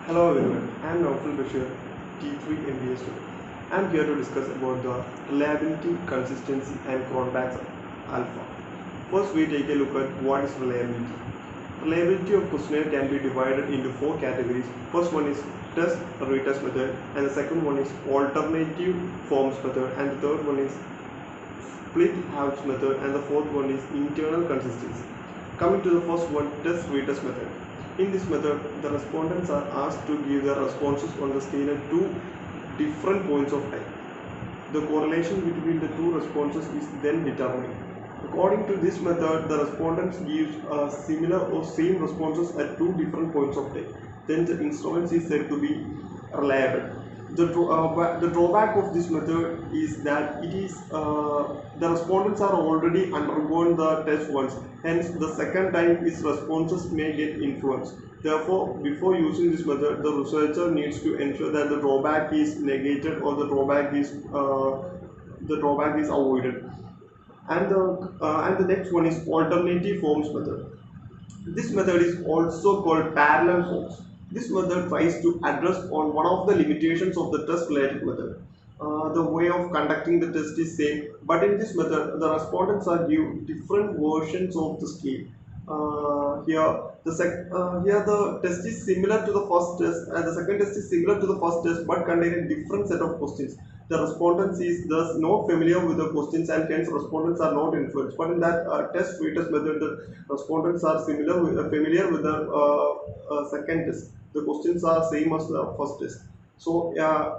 Hello everyone, I am Naufal Bashir, T3 MBA student. I am here to discuss about the reliability, consistency and Cronbachs alpha. First we take a look at what is reliability. Reliability of questionnaire can be divided into four categories. First one is test retest method, and the second one is alternative forms method, and the third one is split halves method, and the fourth one is internal consistency. Coming to the first one, test retest method. In this method, the respondents are asked to give their responses on the scale at two different points of time. The correlation between the two responses is then determined. According to this method, the respondents gives similar or same responses at two different points of time. Then the instrument is said to be reliable. The drawback of this method is that the respondents are already undergone the test once. Hence, the second time its responses may get influenced. Therefore, before using this method, the researcher needs to ensure that the drawback is negated or the drawback is avoided. And the next one is alternative forms method. This method is also called parallel forms. This method tries to address on one of the limitations of the test related method. The way of conducting the test is same, but in this method, the respondents are given different versions of the scale. Here the test is similar to the first test, and the second test is similar to the first test, but contain a different set of questions. The respondents is thus not familiar with the questions, and hence respondents are not influenced. But in that test retest method, the respondents are familiar with the second test. The questions are same as the first test. So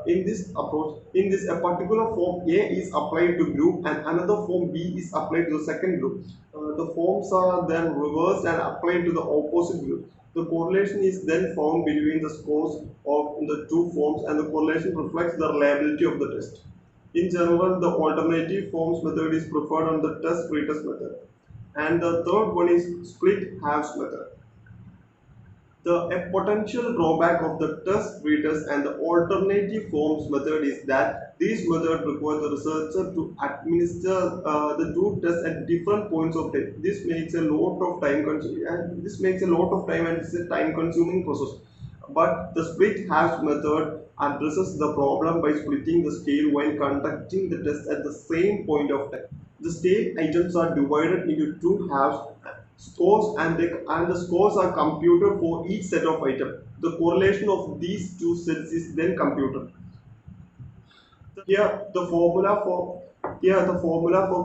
in this approach, a particular form A is applied to group and another form B is applied to the second group. The forms are then reversed and applied to the opposite group. The correlation is then found between the scores of the two forms, and the correlation reflects the reliability of the test. In general, the alternative forms method is preferred on the test retest method. And the third one is split halves method. A potential drawback of the test retest and the alternative forms method is that these methods require the researcher to administer the two tests at different points of time. This makes a lot of time consuming, and it's a time consuming process. But the split halves method addresses the problem by splitting the scale while conducting the test at the same point of time. The state items are divided into two halves, and the scores are computed for each set of items. The correlation of these two sets is then computed. Here the formula for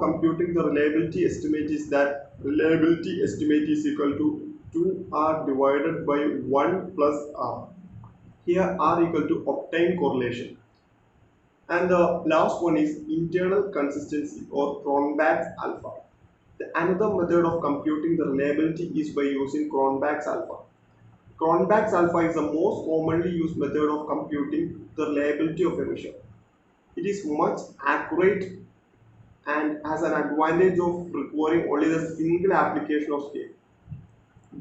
computing the reliability estimate is that reliability estimate is equal to 2r divided by 1 plus r. Here r equal to obtained correlation. And the last one is internal consistency or Cronbachs alpha. Another method of computing the reliability is by using Cronbachs alpha. Cronbachs alpha is the most commonly used method of computing the reliability of a measure. It is much accurate and has an advantage of requiring only the single application of scale.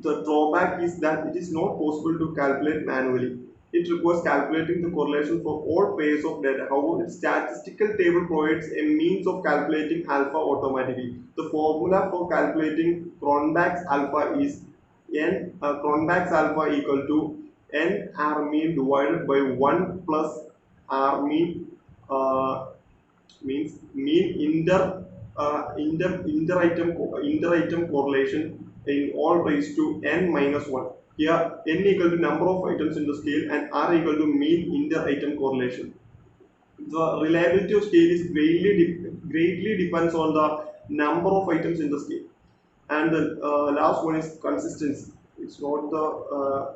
The drawback is that it is not possible to calculate manually. It requires calculating the correlation for all pairs of data. However, its statistical table provides a means of calculating alpha automatically. The formula for calculating Cronbachs alpha is Cronbachs alpha equal to n r mean divided by 1 plus r mean, means mean inter item correlation in all raised to n minus 1. Here n equal to number of items in the scale and r equal to mean inter item correlation. The reliability of scale is greatly depends on the number of items in the scale. And the last one is consistency. It's not a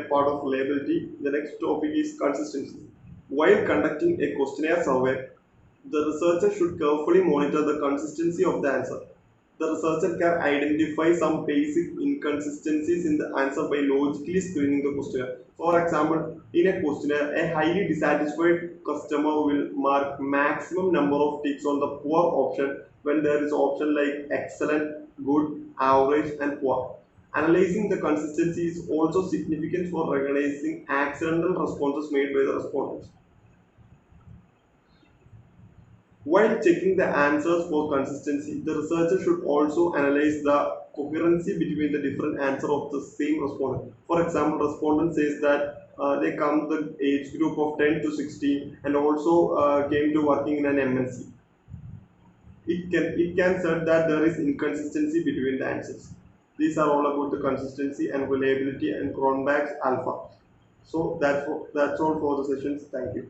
part of reliability. The next topic is consistency. While conducting a questionnaire survey, the researcher should carefully monitor the consistency of the answer. The researcher can identify some basic inconsistencies in the answer by logically screening the questionnaire. For example, in a questionnaire, a highly dissatisfied customer will mark maximum number of ticks on the poor option when there is option like excellent, good, average, and poor. Analyzing the consistency is also significant for recognizing accidental responses made by the respondents. While checking the answers for consistency, the researcher should also analyze the coherency between the different answers of the same respondent. For example, respondent says that they come the age group of 10 to 16 and also came to working in an MNC. It can said that there is inconsistency between the answers. These are all about the consistency and reliability and Cronbachs alpha. So that's all for the sessions. Thank you.